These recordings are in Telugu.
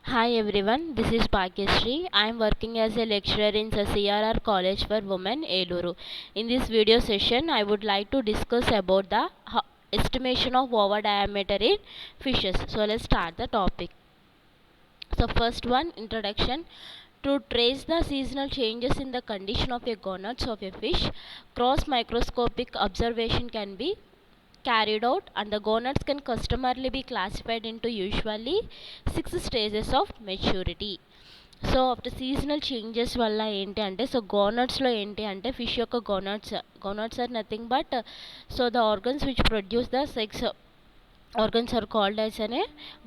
Hi everyone, this is Bhagyashree. I am working as a lecturer in the CRR College for Women, Eluru. In this video session, I would like to discuss about the estimation of ovar diameter in fishes. So let's start the topic. So first one, introduction. To trace the seasonal changes in the condition of a gonads of a fish, cross microscopic observation can be carried out, and the gonads can customarily be classified into usually 6 stages of maturity. So after seasonal changes వల్ల ఏంటి అంటే సో గోనట్స్లో ఏంటి అంటే ఫిష్ యొక్క gonads are nothing but so the organs which produce the sex organs are called as అనే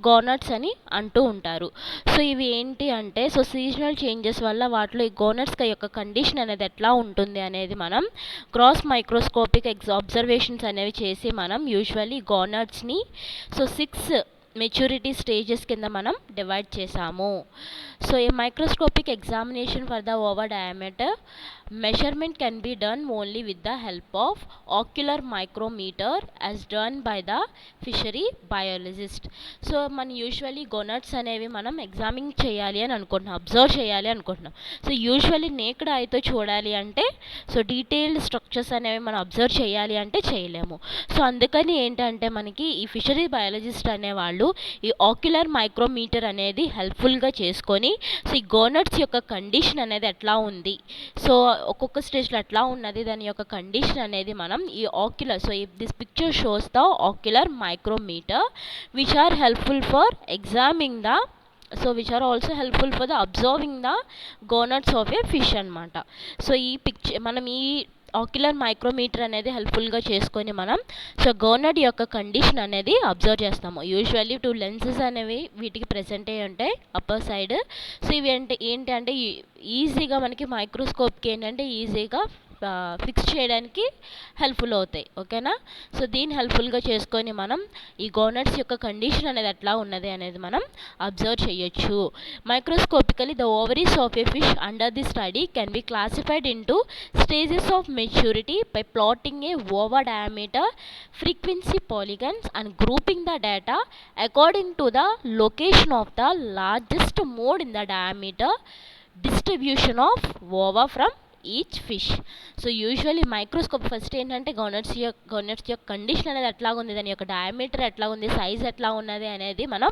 గోనట్స్ అని అంటూ ఉంటారు. సో ఇవి ఏంటి అంటే సో సీజనల్ చేంజెస్ వల్ల వాటిలో ఈ గోనట్స్ యొక్క కండిషన్ అనేది ఎట్లా ఉంటుంది అనేది మనం క్రాస్ మైక్రోస్కోపిక్ అబ్జర్వేషన్స్ అనేవి చేసి మనం యూజువల్లీ గోనట్స్ని సో 6 మెచ్యూరిటీ స్టేజెస్ కింద మనం డివైడ్ చేసాము. So a microscopic examination for the ova diameter measurement can be done only with the help of ocular micrometer as done by the fishery biologist. So మన యూజువల్లీ గోనట్స్ అనేవి మనం ఎగ్జామిన్ చేయాలి అని అనుకుంటున్నాం, అబ్జర్వ్ చేయాలి అనుకుంటున్నాం. సో యూజువల్లీ నేక్డ్ ఐతో చూడాలి అంటే సో డీటెయిల్డ్ స్ట్రక్చర్స్ అనేవి మనం అబ్జర్వ్ చేయాలి అంటే చేయలేము. సో అందుకని ఏంటంటే మనకి ఈ ఫిషరీ బయాలజిస్ట్ అనేవాళ్ళు ఈ ఆక్యులర్ మైక్రోమీటర్ అనేది హెల్ప్ఫుల్గా చేసుకొని సో ఈ గోనట్స్ యొక్క కండిషన్ అనేది ఎట్లా ఉంది, సో ఒక్కొక్క స్టేజ్లో ఎట్లా ఉన్నది దాని యొక్క కండిషన్ అనేది మనం ఈ ocular so this picture shows the ocular micrometer which are helpful for examining the so which are also helpful for the observing the gonads of a fish అనమాట. సో ఈ పిక్చర్ మనం ఈ ఆక్యులర్ మైక్రోమీటర్ అనేది హెల్ప్ఫుల్గా చేసుకొని మనం సో గోనడ్ యొక్క కండిషన్ అనేది అబ్జర్వ్ చేస్తాము. యూజువల్లీ 2 లెన్సెస్ అనేవి వీటికి ప్రెజెంట్ అయ్యి ఉంటాయి అప్పర్ సైడ్. సో ఇవి ఏంటంటే ఈజీగా మనకి మైక్రోస్కోప్కి ఏంటంటే ఈజీగా ఫిక్స్ చేయడానికి హెల్ప్ఫుల్ అవుతాయి. ఓకేనా. సో దీన్ని హెల్ప్ఫుల్గా చేసుకొని మనం ఈ గోనట్స్ యొక్క కండిషన్ అనేది ఎట్లా ఉన్నది అనేది మనం అబ్జర్వ్ చేయొచ్చు. Microscopically the ovaries of a fish under the study can be classified into stages of maturity by plotting a ova diameter frequency polygons and grouping the data according to the location of the largest mode in the diameter distribution of ova from each fish. So usually microscope first ఏంటంటే గోనట్స్ యొక్క కండిషన్ అనేది ఎట్లా ఉంది, దాని యొక్క డయామీటర్ ఎట్లా ఉంది, సైజ్ ఎట్లా ఉన్నది అనేది మనం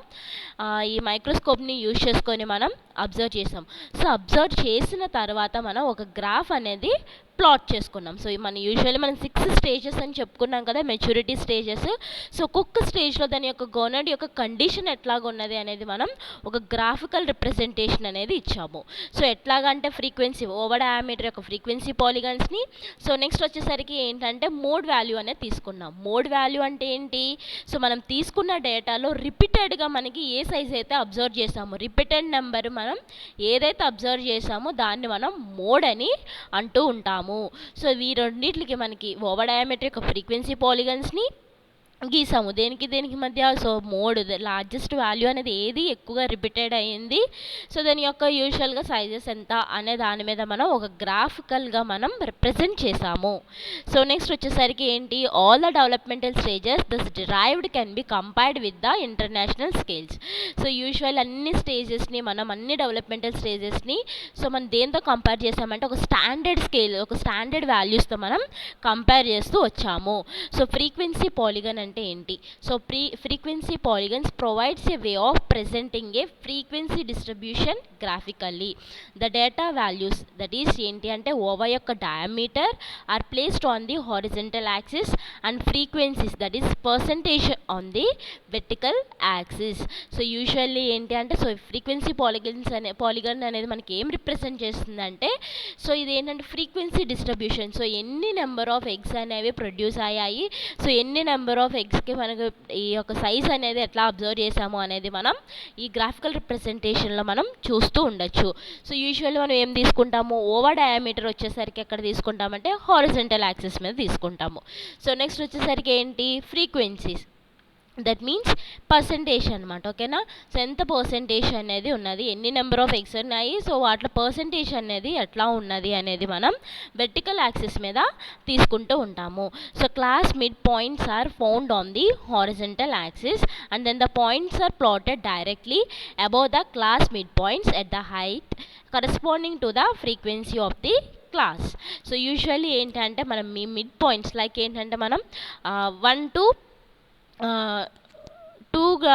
ఈ మైక్రోస్కోప్ని యూజ్ చేసుకొని మనం అబ్జర్వ్ చేసాం. సో అబ్జర్వ్ చేసిన తర్వాత మనం ఒక గ్రాఫ్ అనేది ప్లాట్ చేసుకున్నాం. సో మనం యూజువల్లీ మనం 6 స్టేజెస్ అని చెప్పుకున్నాం కదా మెచ్యూరిటీ స్టేజెస్. సో ఒక్కొక్క స్టేజ్లో దాని యొక్క గోనడ్ యొక్క కండిషన్ ఎట్లాగున్నది అనేది మనం ఒక గ్రాఫికల్ రిప్రజెంటేషన్ అనేది ఇచ్చాము. సో ఎట్లాగంటే ఫ్రీక్వెన్సీ ఓవర్ డయామీటర్ యొక్క ఫ్రీక్వెన్సీ పాలిగన్స్ని సో నెక్స్ట్ వచ్చేసరికి ఏంటంటే మోడ్ వాల్యూ అనేది తీసుకున్నాం. మోడ్ వాల్యూ అంటే ఏంటి, సో మనం తీసుకున్న డేటాలో రిపీటెడ్గా మనకి ఏ సైజ్ అయితే అబ్జర్వ్ చేసామో రిపీటెడ్ నెంబర్ మనం ఏదైతే అబ్జర్వ్ చేసామో దాన్ని మనం మోడ్ అని అంటూ ఉంటాము. సో ఈ రెండింటికి మనకి ఓవర్ డయామీటర్ యొక్క ఫ్రీక్వెన్సీ పాలిగన్స్ని గీసాము. దేనికి మధ్య సో మోడ్ లార్జెస్ట్ వాల్యూ అనేది ఏది ఎక్కువగా రిపీటెడ్ అయ్యింది, సో దాని యొక్క యూజువల్గా సైజెస్ ఎంత అనే దాని మీద మనం ఒక గ్రాఫికల్గా మనం రిప్రజెంట్ చేసాము. సో నెక్స్ట్ వచ్చేసరికి ఏంటి, all the developmental stages this derived can be compared with the international scales. So usual అన్ని స్టేజెస్ని మనం అన్ని డెవలప్మెంటల్ స్టేజెస్ని సో మనం దేంతో కంపేర్ చేసామంటే ఒక స్టాండర్డ్ స్కేల్ ఒక స్టాండర్డ్ వాల్యూస్తో మనం కంపేర్ చేస్తూ వచ్చాము. సో ఫ్రీక్వెన్సీ పాలిగన్ అంటే ఏంటి, so frequency polygons provides a way of presenting a frequency distribution graphically. The data values that is ఏంటి అంటే ఓవర్ యొక్క diameter are placed on the horizontal axis and frequencies that is percentage on the vertical axis. So usually ఏంటి అంటే సో ఫ్రీక్వెన్సీ పాలిగన్ అనేది మనకి ఏం రిప్రజెంట్ చేస్తుందంటే సో ఇది ఏంటంటే ఫ్రీక్వెన్సీ డిస్ట్రిబ్యూషన్. సో ఎన్ని నెంబర్ ఆఫ్ ఎగ్స్ అనేవి ప్రొడ్యూస్ అయ్యాయి, సో ఎన్ని నెంబర్ ఆఫ్ ఎగ్స్కి మనకు ఈ యొక్క సైజ్ అనేది ఎట్లా అబ్జర్వ్ చేసాము అనేది మనం ఈ గ్రాఫికల్ రిప్రజెంటేషన్లో మనం చూస్తూ ఉండొచ్చు. సో యూజువల్లీ మనం ఏం తీసుకుంటాము, ఓవర్ డయామీటర్ వచ్చేసరికి ఎక్కడ తీసుకుంటామంటే హారిజంటల్ యాక్సిస్ మీద తీసుకుంటాము. సో నెక్స్ట్ వచ్చేసరికి ఏంటి ఫ్రీక్వెన్సీస్. దట్ మీన్స్ పర్సంటేజ్ అనమాట. ఓకేనా. సో ఎంత పర్సంటేజ్ అనేది ఉన్నది, ఎన్ని నెంబర్ ఆఫ్ ఎగ్స్ ఉన్నాయి, సో వాటిలో పర్సంటేజ్ అనేది ఎట్లా ఉన్నది అనేది మనం వెర్టికల్ యాక్సిస్ మీద తీసుకుంటూ ఉంటాము. So class mid points are found on the horizontal axis and then the points are plotted directly above the class mid points at the height corresponding to the frequency of the class. So usually ఏంటంటే మనం మీ మిడ్ పాయింట్స్ లైక్ ఏంటంటే మనం 1 to 2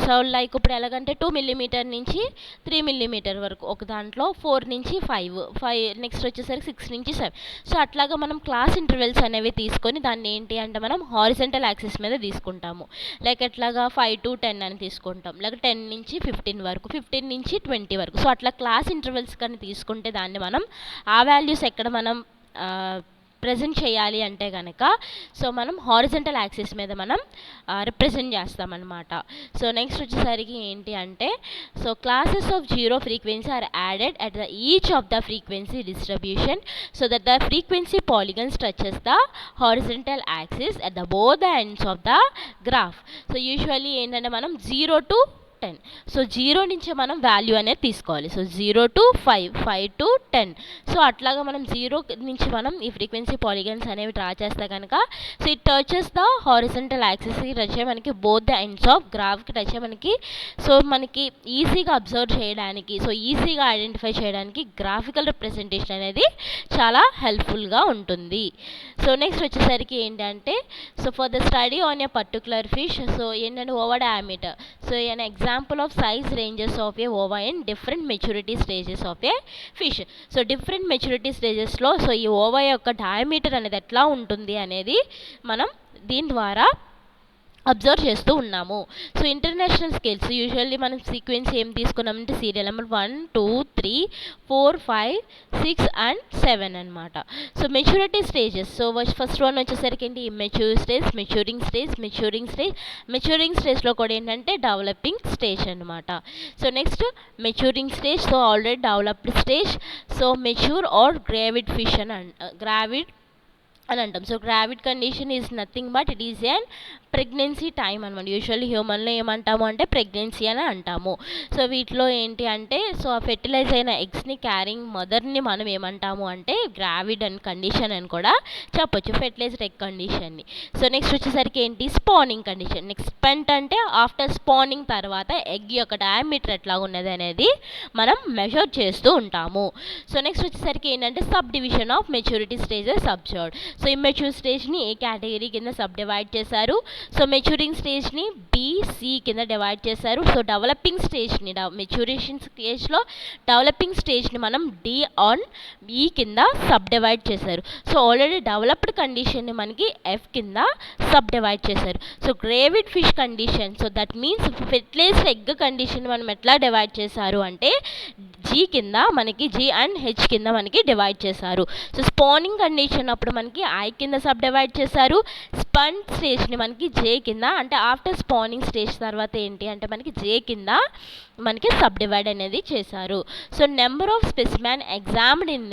సో లైక్ ఇప్పుడు ఎలాగంటే 2 మిల్లీమీటర్ నుంచి 3 మిల్లీమీటర్ వరకు ఒక దాంట్లో, 4 నుంచి 5 నెక్స్ట్ వచ్చేసరికి 6 నుంచి 7. సో అట్లాగా మనం క్లాస్ ఇంటర్వెల్స్ అనేవి తీసుకొని దాన్ని ఏంటి అంటే మనం హారిజంటల్ యాక్సిస్ మీద తీసుకుంటాము. లైక్ ఎట్లాగా 5 to 10 అని తీసుకుంటాం, లేక 10 నుంచి 15 వరకు, 15 నుంచి 20 వరకు. సో అట్లా క్లాస్ ఇంటర్వెల్స్ కానీ తీసుకుంటే దాన్ని మనం ఆ వాల్యూస్ ఎక్కడ మనం ప్రజెంట్ చేయాలి అంటే కనుక సో మనం హారిజంటల్ యాక్సిస్ మీద మనం రిప్రజెంట్ చేస్తామన్నమాట. సో నెక్స్ట్ వచ్చేసరికి ఏంటి అంటే so classes of zero frequency or added at the each of the frequency distribution so that the frequency polygons touches the horizontal axis at the both the ends of the graph. So usually ఏంటంటే మనం 0 to 10. సో 0 నుంచి మనం వాల్యూ అనేది తీసుకోవాలి. So 0 to 5, 5 to 10. సో అట్లాగా మనం 0 నుంచి మనం ఈ ఫ్రీక్వెన్సీ పాలిగన్స్ అనేవి డ్రా చేస్తే కనుక so it touches the horizontal యాక్సిస్కి టచ్ అయ్యి మనకి బోత్ ద ఎండ్స్ ఆఫ్ గ్రాఫ్కి టచ్ అయ్యి మనకి సో మనకి ఈజీగా అబ్జర్వ్ చేయడానికి, సో ఈజీగా ఐడెంటిఫై చేయడానికి గ్రాఫికల్ రిప్రజెంటేషన్ అనేది చాలా హెల్ప్ఫుల్గా ఉంటుంది. సో నెక్స్ట్ వచ్చేసరికి ఏంటంటే so for the study on a particular fish so ఏంటంటే ova diameter. So an example of size ranges of a ova in different maturity stages of a fish. So different maturity స్టేజెస్లో సో ఈ ఓవా యొక్క డయామీటర్ అనేది ఎట్లా ఉంటుంది అనేది మనం దీని ద్వారా అబ్జర్వ్ చేస్తూ ఉన్నాము. సో ఇంటర్నేషనల్ స్కేల్స్ యూజువల్లీ మనం సీక్వెన్స్ ఏం తీసుకున్నామంటే సీరియల్ నెంబర్ 1, 2, 3, 4, 5, 6 and 7 అనమాట. So maturity stages so first one వచ్చేసరికి ఏంటి ఇమ్మెచ్యూర్ స్టేజ్, మెచ్యూరింగ్ స్టేజ్లో కూడా ఏంటంటే డెవలపింగ్ స్టేజ్ అనమాట. So next maturing stage so already developed stage so mature or gravid fish అని అంటాం. So gravid condition is nothing but it is an pregnancy time అనమాట. యూజువల్లీ హ్యూమన్లో ఏమంటాము అంటే ప్రెగ్నెన్సీ అని అంటాము. సో వీటిలో ఏంటి అంటే సో ఆ ఫెర్టిలైజ్ అయిన ఎగ్స్ని క్యారింగ్ మదర్ని మనం ఏమంటాము అంటే గ్రావిడ్ అండ్ కండిషన్ అని కూడా చెప్పొచ్చు, ఫెర్టిలైజ్డ్ ఎగ్ కండిషన్ని. సో నెక్స్ట్ వచ్చేసరికి ఏంటి స్పానింగ్ కండిషన్. నెక్స్ట్ స్పెంట్ అంటే ఆఫ్టర్ స్పానింగ్ తర్వాత ఎగ్ యొక్క డయామీటర్ ఎట్లా ఉన్నది అనేది మనం మెజర్ చేస్తూ ఉంటాము. సో నెక్స్ట్ వచ్చేసరికి ఏంటంటే sub division of maturity stages observed. So immature స్టేజ్ని ఏ కేటగిరీ కింద సబ్ డివైడ్ చేశారు, సో మెచ్యూరింగ్ స్టేజ్ని బి-సి కింద డివైడ్ చేశారు. సో డెవలపింగ్ స్టేజ్ని మెచ్యూరేషన్ స్టేజ్లో డెవలపింగ్ స్టేజ్ని మనం డి-ఆన్-ఈ కింద సబ్ డివైడ్ చేశారు. సో ఆల్రెడీ డెవలప్డ్ కండిషన్ని మనకి ఎఫ్ కింద సబ్ డివైడ్ చేశారు. So gravid fish condition so that means fertilised egg condition మనం ఎట్లా డివైడ్ చేశారు అంటే జీ కింద మనకి జీ అండ్ హెచ్ కింద మనకి డివైడ్ చేశారు. సో స్పానింగ్ కండిషన్ అప్పుడు మనకి ఐ కింద సబ్ డివైడ్ చేశారు. స్పన్ స్టేజ్ని మనకి జే కింద అంటే ఆఫ్టర్ స్పానింగ్ స్టేజ్ తర్వాత ఏంటి అంటే మనకి జే కింద మనకి సబ్ డివైడ్ అనేది చేశారు. So number of specimen examined in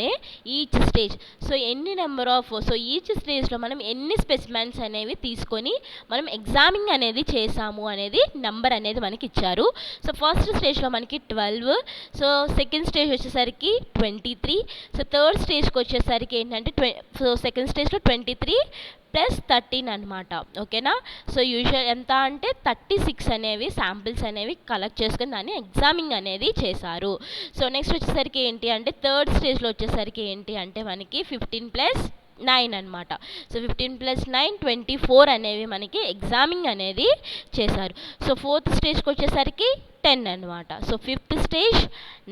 each stage. So ఎన్ని నెంబర్ ఆఫ్ సో ఈచ్ స్టేజ్లో మనం ఎన్ని స్పెసిమెన్స్ అనేవి తీసుకొని మనం ఎగ్జామింగ్ అనేది చేసాము అనేది నెంబర్ అనేది మనకి ఇచ్చారు. సో ఫస్ట్ స్టేజ్లో మనకి 12, సో సెకండ్ స్టేజ్ వచ్చేసరికి 23, సో థర్డ్ స్టేజ్కి వచ్చేసరికి ఏంటంటే సో సెకండ్ స్టేజ్లో 23 + 13 అనమాట. ఓకేనా. సో యూజువల్ ఎంత అంటే 36 అనేవి శాంపిల్స్ అనేవి కలెక్ట్ చేసుకుని దాన్ని ఎగ్జామింగ్ అనేది చేశారు. సో నెక్స్ట్ వచ్చేసరికి ఏంటి అంటే థర్డ్ స్టేజ్లో వచ్చేసరికి ఏంటి అంటే మనకి 15 + 9 అనమాట. సో 15 + 9 24 అనేవి మనకి ఎగ్జామింగ్ అనేది చేశారు. సో ఫోర్త్ స్టేజ్కి వచ్చేసరికి 10 అనమాట. So fifth stage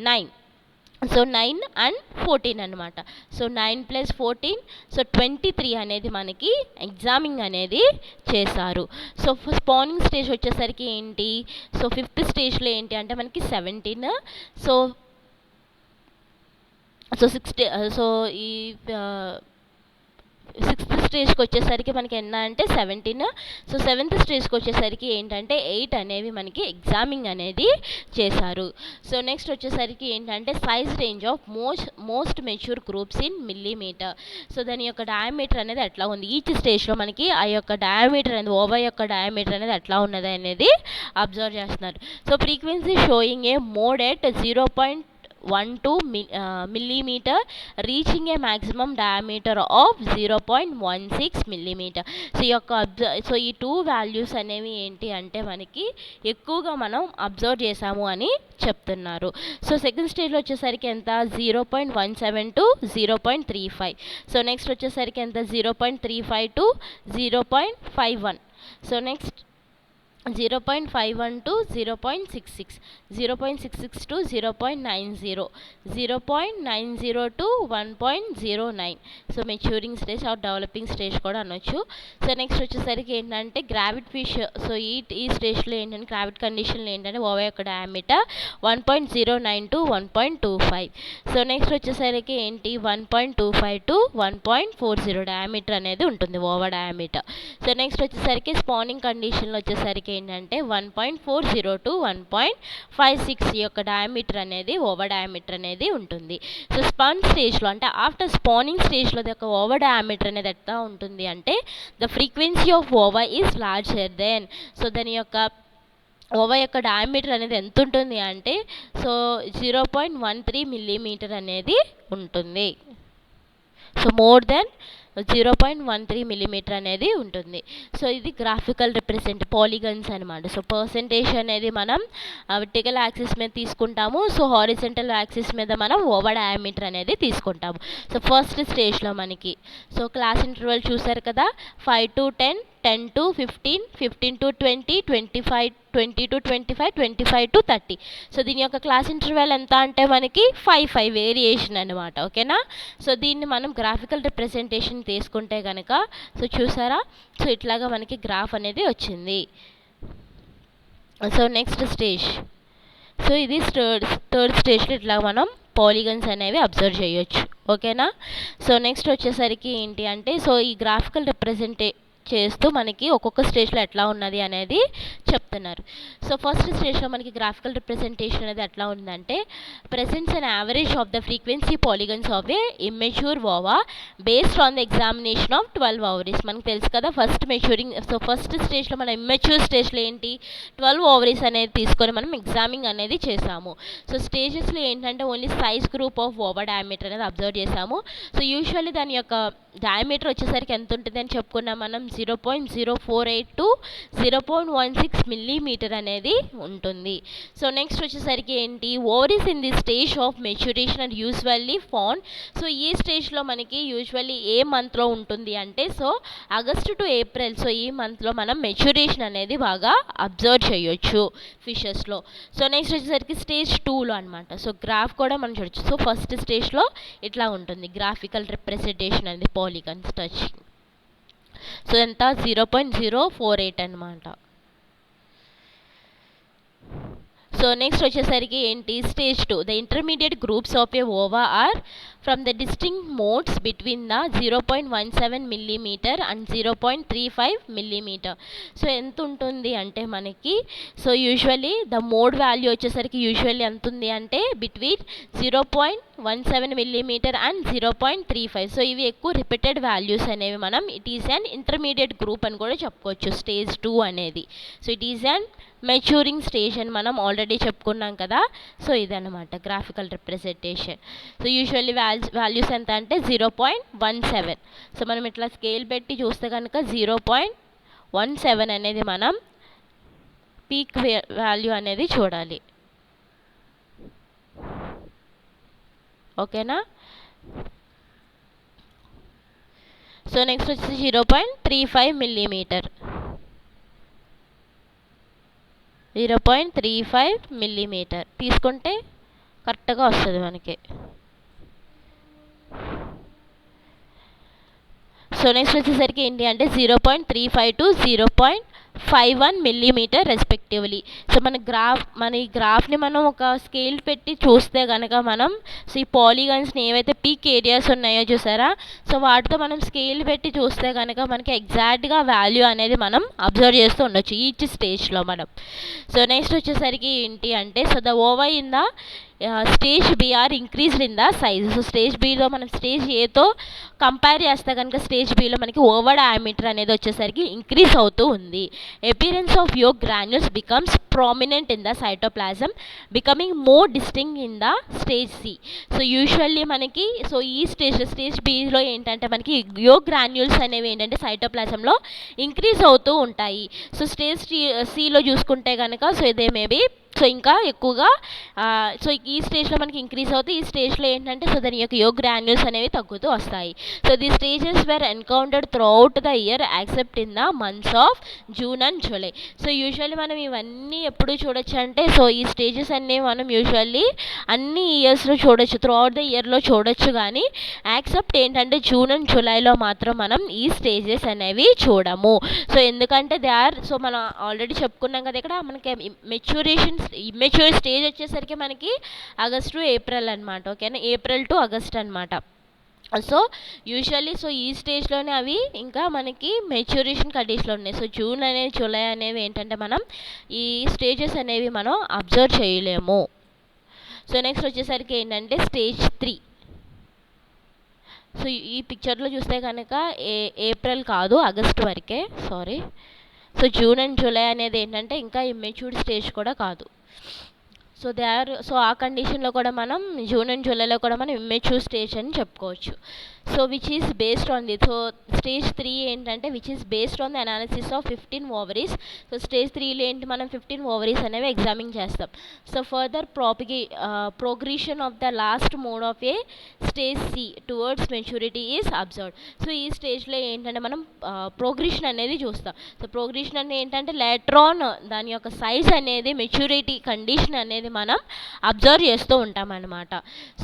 9, so 9 and 14 అనమాట. సో 9 + 14 సో 23 అనేది మనకి ఎగ్జామింగ్ అనేది చేశారు. సో స్పానింగ్ స్టేజ్ వచ్చేసరికి ఏంటి సో ఫిఫ్త్ స్టేజ్లో ఏంటి అంటే మనకి 17, సో 60 సో ఈ సిక్స్త్ స్టేజ్కి వచ్చేసరికి మనకి ఎన్న అంటే 17. సో సెవెంత్ స్టేజ్కి వచ్చేసరికి ఏంటంటే 8 అనేవి మనకి ఎగ్జామింగ్ అనేది చేశారు. సో నెక్స్ట్ వచ్చేసరికి ఏంటంటే size range of most mature groups in millimetre. So దాని యొక్క డయామీటర్ అనేది ఎట్లా ఉంది, ఈచ్ స్టేజ్లో మనకి ఆ యొక్క డయామీటర్ అనేది ఓవా యొక్క డయామీటర్ అనేది ఎట్లా ఉన్నది అనేది అబ్జర్వ్ చేస్తున్నారు. So frequency sowing A mode at 0.12 millimeter reaching a maximum diameter of 0.16 millimeter. So ఈ 2 వాల్యూస్ అనేవి ఏంటి అంటే మనకి ఎక్కువగా మనం అబ్జర్వ్ చేసాము అని చెప్తున్నారు. సో సెకండ్ స్టేజ్లో వచ్చేసరికి ఎంత 0.17 to 0.35. సో నెక్స్ట్ వచ్చేసరికి ఎంత 0.35 to 0.51. So next 0.51 to 0.66, 0.66 to 0.90, 0.90 to 1.09. So maturing stage or developing stage కూడా అనొచ్చు. సో నెక్స్ట్ వచ్చేసరికి ఏంటంటే గ్రావిడ్ ఫిష్. సో ఈ స్టేజ్లో ఏంటంటే గ్రావిడ్ కండిషన్లో ఏంటంటే ఓవా యొక్క డయామీటర్ 1.09 to 1.25. సో నెక్స్ట్ వచ్చేసరికి ఏంటి 1.25 to 1.40 డయామీటర్ అనేది ఉంటుంది ఓవా డయామీటర్. సో నెక్స్ట్ వచ్చేసరికి స్పానింగ్ కండిషన్లో వచ్చేసరికి ఏంటంటే 1.40 to 1.56 ఈ యొక్క డయామీటర్ అనేది ఓవర్ డయామీటర్ అనేది ఉంటుంది. సో స్పాన్ స్టేజ్లో అంటే ఆఫ్టర్ స్పానింగ్ స్టేజ్లో యొక్క ఓవర్ డయామీటర్ అనేది ఎట్లా ఉంటుంది అంటే the frequency of ova is larger than. So దాని యొక్క ఓవా యొక్క డయామీటర్ అనేది ఎంత ఉంటుంది అంటే సో 0.13 మిల్లీమీటర్ అనేది ఉంటుంది. సో మోర్ దెన్ 0.13 మిల్లీమీటర్ అనేది ఉంటుంది. సో ఇది గ్రాఫికల్ రిప్రజెంట్ పాలిగన్స్ అనమాట. సో పర్సెంటేజ్ అనేది మనం వర్టికల్ యాక్సిస్ మీద తీసుకుంటాము. సో హారిజంటల్ యాక్సిస్ మీద మనం ఓవర్ డయామీటర్ అనేది తీసుకుంటాము. సో ఫస్ట్ స్టేజ్లో మనకి సో క్లాస్ ఇంటర్వల్ చూసారు కదా, 5 to 10, 10 to 15, 15 to 20, 25, 20 to 25, 25 to 30. So దీని యొక్క క్లాస్ ఇంటర్వెల్ ఎంత అంటే మనకి 5 వేరియేషన్ అనమాట. ఓకేనా. సో దీన్ని మనం గ్రాఫికల్ రిప్రజెంటేషన్ తీసుకుంటే కనుక సో చూసారా, సో ఇట్లాగా మనకి గ్రాఫ్ అనేది వచ్చింది. సో నెక్స్ట్ స్టేజ్, సో ఇది థర్డ్ స్టేజ్లో ఇట్లా మనం పాలిగన్స్ అనేవి అబ్జర్వ్ చేయొచ్చు. ఓకేనా. సో నెక్స్ట్ వచ్చేసరికి ఏంటి అంటే సో ఈ గ్రాఫికల్ చేస్తూ మనకి ఒక్కొక్క స్టేజ్లో ఎట్లా ఉన్నది అనేది చెప్తున్నారు. సో ఫస్ట్ స్టేజ్లో మనకి గ్రాఫికల్ రిప్రజెంటేషన్ అనేది ఎట్లా ఉందంటే presents an average of the frequency polygons of A immature ova based on the examination of 12 ovaries. మనకు తెలుసు కదా ఫస్ట్ మెచ్యూరింగ్. సో ఫస్ట్ స్టేజ్లో మనం ఇమ్మెచ్యూర్ స్టేజ్లో ఏంటి 12 ఓవరీస్ అనేది తీసుకొని మనం ఎగ్జామింగ్ అనేది చేసాము. సో స్టేజెస్లో ఏంటంటే only size group of over diameter అనేది అబ్జర్వ్ చేసాము. సో యూజువల్లీ దాని యొక్క డయామీటర్ వచ్చేసరికి ఎంత ఉంటుంది అని చెప్పుకున్నాం మనం 0.048 to 0.16 మిల్లీమీటర్ అనేది ఉంటుంది. సో నెక్స్ట్ వచ్చేసరికి ఏంటి ovaries in the stage of maturation and usually found. So ఈ స్టేజ్లో మనకి యూజువల్లీ ఏ మంత్లో ఉంటుంది అంటే so August to April. So ఈ మంత్లో మనం మెచ్యూరేషన్ అనేది బాగా అబ్జర్వ్ చేయొచ్చు ఫిషెస్లో. సో నెక్స్ట్ వచ్చేసరికి స్టేజ్ 2లో అనమాట. సో గ్రాఫ్ కూడా మనం చూడొచ్చు. సో ఫస్ట్ స్టేజ్లో ఇట్లా ఉంటుంది గ్రాఫికల్ రిప్రజెంటేషన్ అనేది పాలిగన్స్ టచింగ్. సో ఎంత 0.048 అనమాట. సో నెక్స్ట్ వచ్చేసరికి ఏంటి stage 2 the intermediate groups of a ova are from the distinct modes between the 0.17 millimetre and 0.35 millimetre. So ఎంత ఉంటుంది అంటే మనకి so usually the mode value వచ్చేసరికి యూజువల్లీ ఎంత ఉంది అంటే బిట్వీన్ 0.17 మిల్లీమీటర్ అండ్ 0.35. సో ఇవి ఎక్కువ రిపీటెడ్ వాల్యూస్ అనేవి మనం it is an intermediate group అని కూడా చెప్పుకోవచ్చు స్టేజ్ 2 అనేది. So it is an maturing stage అని మనం ఆల్రెడీ చెప్పుకున్నాం కదా. సో ఇదన్నమాట graphical representation. So usually values ఎంత అంటే 0.17. సో మనం ఇట్లా స్కేల్ పెట్టి చూస్తే కనుక 0.17 అనేది మనం పీక్ వాల్యూ అనేది చూడాలి. ఓకేనా. సో నెక్స్ట్ వచ్చి 0.35 మిల్లీమీటర్, 0.35 మిల్లీమీటర్ తీసుకుంటే కరెక్ట్గా వస్తుంది మనకి. సో నెక్స్ట్ వచ్చేసరికి ఏంటి అంటే 0.35 to 0.46 0.51 millimeter respectively. సో మన ఈ గ్రాఫ్ని మనం ఒక స్కేల్ పెట్టి చూస్తే కనుక మనం సో ఈ పాలిగాన్స్ని ఏవైతే పీక్ ఏరియాస్ ఉన్నాయో చూసారా, సో వాటితో మనం స్కేల్ పెట్టి చూస్తే కనుక మనకి ఎగ్జాక్ట్గా వాల్యూ అనేది మనం అబ్జర్వ్ చేస్తూ ఉండొచ్చు ఈచ్ స్టేజ్లో మనం. సో నెక్స్ట్ వచ్చేసరికి ఏంటి అంటే, so the ova in the stage B are increased in the size. So stage బిలో మనం స్టేజ్ ఏతో కంపేర్ చేస్తే కనుక స్టేజ్ బిలో మనకి ఓవర్ డయామీటర్ అనేది వచ్చేసరికి ఇంక్రీజ్ అవుతూ ఉంది. Appearance of yolk granules becomes prominent in the cytoplasm, becoming more distinct in the stage C. So usually మనకి సో ఈ స్టేజ్ బిలో ఏంటంటే మనకి యోగ్ గ్రాన్యూల్స్ అనేవి ఏంటంటే సైటోప్లాజంలో ఇంక్రీజ్ అవుతూ ఉంటాయి. సో స్టేజ్ సిలో చూసుకుంటే కనుక సో ఇదే మేబీ సో ఇంకా ఎక్కువగా సో ఈ స్టేజ్లో మనకి ఇంక్రీజ్ అవుతాయి, ఈ స్టేజ్లో ఏంటంటే సో దాని యొక్క యోగ్ గ్రాన్యూల్స్ అనేవి తగ్గుతూ వస్తాయి. So the stages were encountered throughout the year except in the months of June and July. So usually మనం ఇవన్నీ ఎప్పుడు చూడొచ్చు అంటే సో ఈ స్టేజెస్ అన్నీ మనం యూజువల్లీ అన్ని ఇయర్స్లో చూడొచ్చు, త్రూ అవుట్ ద ఇయర్లో చూడొచ్చు, కానీ యాక్సెప్ట్ ఏంటంటే జూన్ అండ్ జూలైలో మాత్రం మనం ఈ స్టేజెస్ అనేవి చూడము. సో ఎందుకంటే దే ఆర్ సో మనం ఆల్రెడీ చెప్పుకున్నాం కదా, ఇక్కడ మనకి ఇమ్మెచ్యూర్ స్టేజ్ వచ్చేసరికి మనకి ఆగస్టు ఏప్రిల్ అనమాట. ఓకేనా, ఏప్రిల్ టు ఆగస్ట్ అనమాట. సో యూజువల్లీ సో ఈ స్టేజ్లోనే అవి ఇంకా మనకి మెచ్యూరేషన్ కండిషన్లో ఉన్నాయి. సో జూన్ అనేది జూలై అనేవి ఏంటంటే మనం ఈ స్టేజెస్ అనేవి మనం అబ్జర్వ్ చేయలేము. సో నెక్స్ట్ వచ్చేసరికి ఏంటంటే స్టేజ్ 3. సో ఈ పిక్చర్లో చూస్తే కనుక ఏప్రిల్ కాదు ఆగస్ట్ వరకే, sorry. So June and July అనేది ఏంటంటే ఇంకా ఇమ్మెచ్యూర్డ్ స్టేజ్ కూడా కాదు. సో ఆ కండిషన్లో కూడా మనం జూన్ అండ్ జూలైలో కూడా మనం ఇమ్మెచ్యూర్ స్టేజ్ అని చెప్పుకోవచ్చు. So which is based on the so stage 3 ఏంటంటే which is based on the analysis of 15 ovaries. So stage 3లో ఏంటి మనం 15 ఓవరీస్ అనేవి ఎగ్జామిన్ చేస్తాం. So further progression of the last mode of a stage C towards maturity is observed. So ఈ స్టేజ్లో ఏంటంటే మనం ప్రోగ్రెషన్ అనేది చూస్తాం. సో ప్రోగ్రెషన్ అనేది ఏంటంటే లేట్రాన్ దాని యొక్క సైజ్ అనేది మెచ్యూరిటీ కండిషన్ అనేది మనం అబ్జర్వ్ చేస్తూ ఉంటాం అన్నమాట.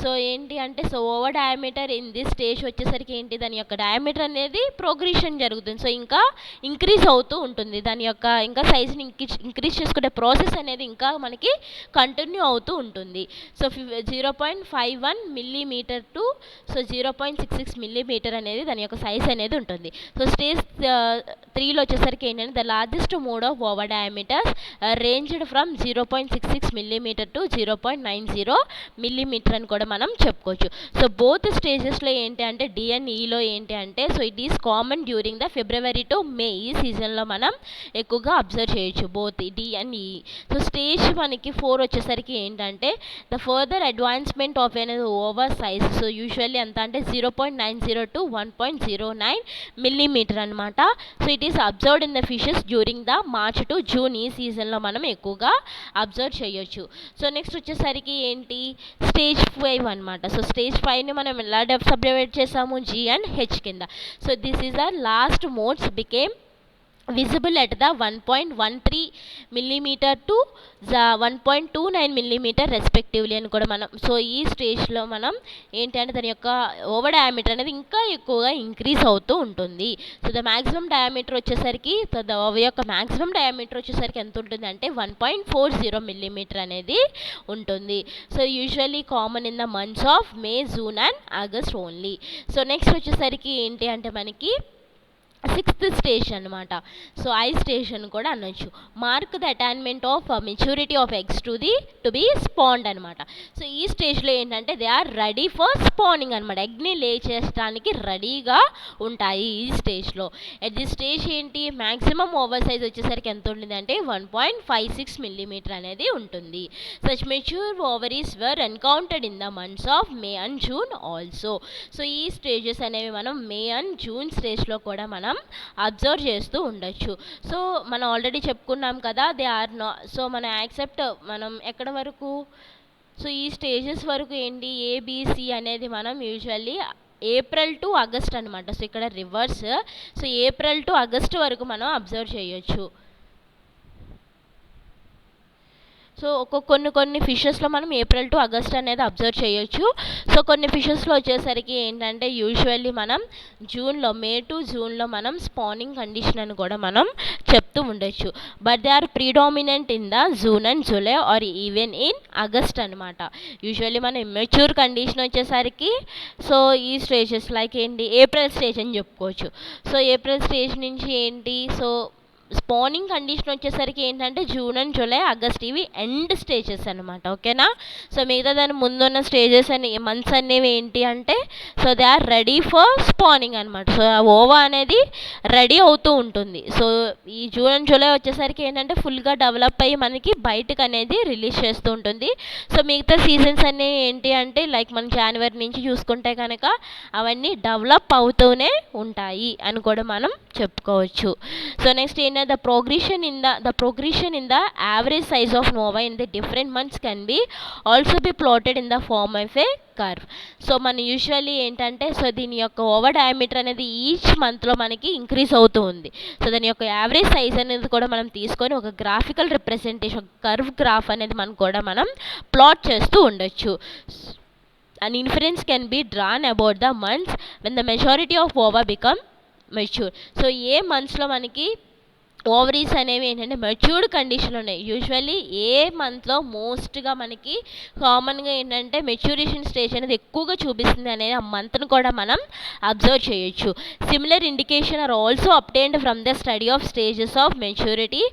సో ఏంటి అంటే so over diameter in this stage వచ్చేసరికి ఏంటి దాని యొక్క డయామీటర్ అనేది ప్రోగ్రెషన్ జరుగుతుంది. సో ఇంకా ఇంక్రీజ్ అవుతూ ఉంటుంది, దాని యొక్క ఇంకా సైజ్ని ఇంక్రీజ్ చేసుకునే ప్రాసెస్ అనేది ఇంకా మనకి కంటిన్యూ అవుతూ ఉంటుంది. So 0.51 millimetre to so 0.66 millimetre అనేది దాని యొక్క సైజ్ అనేది ఉంటుంది. సో స్టేజ్ 3లో వచ్చేసరికి ఏంటంటే the largest mode of ova diameters ranged from 0.66 millimetre to 0.90 millimetre అని కూడా మనం చెప్పుకోవచ్చు. సో బోత్ స్టేజెస్లో ఏంటి అంటే డిఎన్ఈలో ఏంటి అంటే so it is common during the February to May. ఈ సీజన్లో మనం ఎక్కువగా అబ్జర్వ్ చేయొచ్చు బోత్ డిఎన్ఈ. సో స్టేజ్ మనకి 4 వచ్చేసరికి ఏంటంటే ద ఫర్దర్ అడ్వాన్స్మెంట్ ఆఫ్ అనేది ఓవర్ సైజ్. సో యూజువల్లీ ఎంత అంటే 0.90 టు 1.09 మిల్లీమీటర్ అనమాట. So it is observed in the fishes during the March to June. ఈ సీజన్లో మనం ఎక్కువగా అబ్జర్వ్ చేయొచ్చు. సో నెక్స్ట్ వచ్చేసరికి ఏంటి స్టేజ్ 5 అనమాట. సో స్టేజ్ 5ని మనం ఎలా సబ్డివైడ్ చేసాము జీ అండ్ హెచ్ కింద. So this is the last modes became visible at the 1.13 millimeter to the 1.29 millimeter respectively అని కూడా మనం సో ఈ స్టేజ్లో మనం ఏంటంటే దాని యొక్క ఓవర్ డయామీటర్ అనేది ఇంకా ఎక్కువగా ఇంక్రీజ్ అవుతూ ఉంటుంది. సో ద మ్యాక్సిమం డయామీటర్ వచ్చేసరికి యొక్క మ్యాక్సిమం డయామీటర్ వచ్చేసరికి ఎంత ఉంటుంది అంటే 1.40 మిల్లీమీటర్ అనేది ఉంటుంది. So usually common in the months of May, June and August only. So next వచ్చేసరికి ఏంటి అంటే మనకి 6th స్టేజ్ అనమాట. సో ఐ స్టేజ్ అని కూడా అనొచ్చు. Mark the attainment of maturity of eggs to be spawned అనమాట. సో ఈ స్టేజ్లో ఏంటంటే they are ready for spawning అనమాట. ఎగ్ని లే చేయడానికి రెడీగా ఉంటాయి ఈ స్టేజ్లో. ఎట్ ది స్టేజ్ ఏంటి మ్యాక్సిమం ఓవర్ సైజ్ వచ్చేసరికి ఎంత ఉంటుంది అంటే 1.56 మిల్లీమీటర్ అనేది ఉంటుంది. Such mature ovaries were encountered in the months of May and June also. So ఈ స్టేజెస్ అనేవి మనం మే అండ్ జూన్ స్టేజ్లో కూడా మనం అబ్జర్వ్ చేస్తూ ఉండొచ్చు. సో మనం ఆల్రెడీ చెప్పుకున్నాం కదా దే ఆర్ సో మనం యాక్సెప్ట్ మనం ఎక్కడ వరకు సో ఈ స్టేజెస్ వరకు ఏంటి ఏబిసి అనేది మనం యూజువల్లీ ఏప్రిల్ టు ఆగస్ట్ అనమాట. సో ఇక్కడ reverse. So April to August వరకు మనం అబ్జర్వ్ చేయొచ్చు. సో కొన్ని ఫిషెస్లో మనం ఏప్రిల్ టు ఆగస్ట్ అనేది అబ్జర్వ్ చేయొచ్చు. సో కొన్ని ఫిషెస్లో వచ్చేసరికి ఏంటంటే యూజువల్లీ మనం మే టు జూన్లో మనం స్పానింగ్ కండిషన్ అని కూడా మనం చెప్తూ ఉండొచ్చు. But they are predominant in the June and July or even in August అనమాట. యూజువల్లీ మనం ఇమ్మెచ్యూర్ కండిషన్ వచ్చేసరికి సో ఈ స్టేజెస్ లైక్ ఏంటి ఏప్రిల్ స్టేజ్ అని చెప్పుకోవచ్చు. సో ఏప్రిల్ స్టేజ్ నుంచి ఏంటి సో స్పానింగ్ కండిషన్ వచ్చేసరికి ఏంటంటే జూన్ అండ్ జూలై ఆగస్ట్ ఇవి ఎండ్ స్టేజెస్ అనమాట. ఓకేనా. సో మిగతా దాని ముందున్న స్టేజెస్ అని మంత్స్ అనేవి ఏంటి అంటే so they are ready for spawning అనమాట. సో ఆ ఓవా అనేది రెడీ అవుతూ ఉంటుంది. సో ఈ జూన్ అండ్ జూలై వచ్చేసరికి ఏంటంటే ఫుల్గా డెవలప్ అయ్యి మనకి బయటకు అనేది రిలీజ్ చేస్తూ ఉంటుంది. సో మిగతా సీజన్స్ అన్నీ ఏంటి అంటే లైక్ మనం జనవరి నుంచి చూసుకుంటే కనుక అవన్నీ డెవలప్ అవుతూనే ఉంటాయి అని కూడా మనం చెప్పుకోవచ్చు. సో నెక్స్ట్ ఏంటంటే the progression in the average size of nova in the different months can be also be plotted in the form of a curve. So మన యూజువల్లీ ఏంటంటే సో దీని యొక్క ఓవర్ డయామీటర్ అనేది ఈచ్ మంత్లో మనకి ఇంక్రీజ్ అవుతూ ఉంది. సో దాని యొక్క యావరేజ్ సైజ్ అనేది కూడా మనం తీసుకొని ఒక గ్రాఫికల్ రిప్రజెంటేషన్ కర్వ్ గ్రాఫ్ అనేది మనం ప్లాట్ చేస్తూ ఉండొచ్చు. An inference can be drawn about the months when the majority of ova become mature. So ఏ మంత్స్లో మనకి ఓవరీస్ అనేవి ఏంటంటే మెచ్యూర్డ్ కండిషన్లో ఉన్నాయి. యూజువల్లీ ఏ మంత్లో మోస్ట్గా మనకి కామన్గా ఏంటంటే మెచ్యూరేషన్ స్టేజ్ అనేది ఎక్కువగా చూపిస్తుంది అనేది ఆ మంత్ను కూడా మనం అబ్జర్వ్ చేయొచ్చు. Similar indication are also obtained from the study of stages of maturity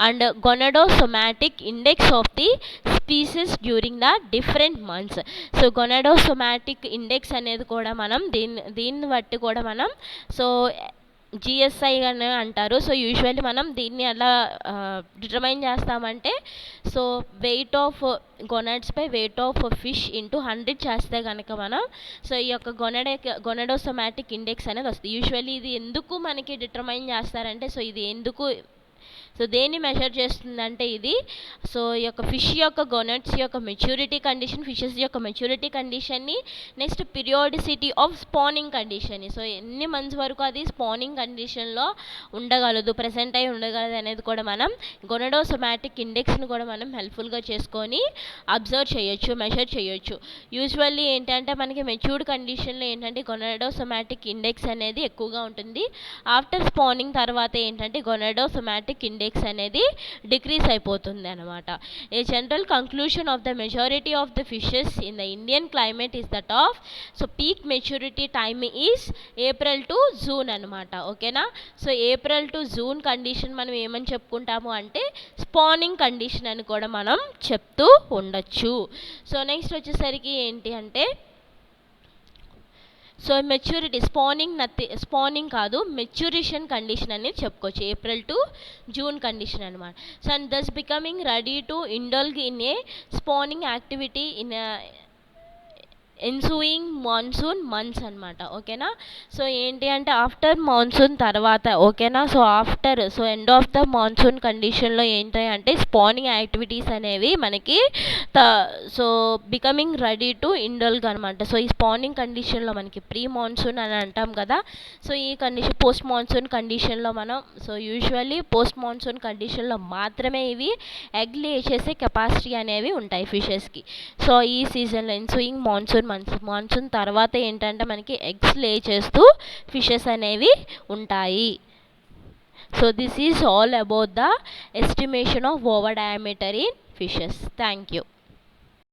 and gonadosomatic index of the species during the different months. So gonadosomatic index అనేది కూడా మనం దీన్ని బట్టి కూడా మనం సో జిఎస్ఐ అని అంటారు. సో యూజువల్లీ మనం దీన్ని ఎలా డిటర్మైన్ చేస్తామంటే so weight of gonads by weight of fish into 100 చేస్తే కనుక మనం సో ఈ యొక్క గొనడోసోమాటిక్ ఇండెక్స్ అనేది వస్తుంది. యూజువల్లీ ఇది ఎందుకు మనకి డిటర్మైన్ చేస్తారంటే సో ఇది ఎందుకు సో దేన్ని మెజర్ చేస్తుందంటే ఇది సో ఈ యొక్క ఫిష్ యొక్క గొనట్స్ యొక్క మెచ్యూరిటీ కండిషన్ ఫిషెస్ యొక్క మెచ్యూరిటీ కండిషన్ని నెక్స్ట్ పీరియాడిసిటీ ఆఫ్ స్పానింగ్ కండిషన్ని సో ఎన్ని మంత్స్ వరకు అది స్పానింగ్ కండిషన్లో ఉండగలదు ప్రెసెంట్ అయి ఉండగలదు అనేది కూడా మనం గొనడోసోమాటిక్ ఇండెక్స్ని కూడా మనం హెల్ప్ఫుల్గా చేసుకొని అబ్జర్వ్ చేయొచ్చు మెజర్ చేయొచ్చు. యూజువల్లీ ఏంటంటే మనకి మెచ్యూర్డ్ కండిషన్లో ఏంటంటే గొనడోసోమాటిక్ ఇండెక్స్ అనేది ఎక్కువగా ఉంటుంది. ఆఫ్టర్ స్పానింగ్ తర్వాత ఏంటంటే గొనడోసోమాటిక్ ఇండెక్స్ అనేది డిక్రీజ్ అయిపోతుంది అనమాట. A general conclusion of the majority of the fishes in the Indian climate is that of so peak maturity time is April to June అనమాట. ఓకేనా. So April to June condition మనం ఏమని చెప్పుకుంటాము అంటే స్పానింగ్ కండిషన్ అని కూడా మనం చెప్తూ ఉండొచ్చు. సో నెక్స్ట్ వచ్చేసరికి ఏంటి అంటే సో మెచ్యూరిటీ స్పానింగ్ కాదు మెచ్యూరేషన్ కండిషన్ అనేది చెప్పుకోవచ్చు ఏప్రిల్ టు జూన్ కండిషన్ అనమాట. So and thus becoming ready to indulge in a spawning activity in ensuing monsoon months అనమాట. ఓకేనా. సో ఏంటి అంటే ఆఫ్టర్ మాన్సూన్ తర్వాత ఓకేనా so end of the monsoon కండిషన్లో ఏంటి అంటే స్పానింగ్ యాక్టివిటీస్ అనేవి మనకి so becoming ready to indulge అనమాట. సో ఈ స్పానింగ్ కండిషన్లో మనకి ప్రీ మాన్సూన్ అని అంటాం కదా. సో ఈ కండిషన్ పోస్ట్ మాన్సూన్ కండిషన్లో మనం సో యూజువల్లీ పోస్ట్ మాన్సూన్ కండిషన్లో మాత్రమే ఇవి ఎగ్ లే చేసే కెపాసిటీ అనేవి ఉంటాయి ఫిషెస్కి. సో ఈ సీజన్లో ఎన్సూయింగ్ మాన్సూన్ తర్వాత ఏంటంటే మనకి ఎగ్స్ లే చేస్తూ ఫిషెస్ అనేవి ఉంటాయి. So this is all about the estimation of over diameter in fishes. Thank you.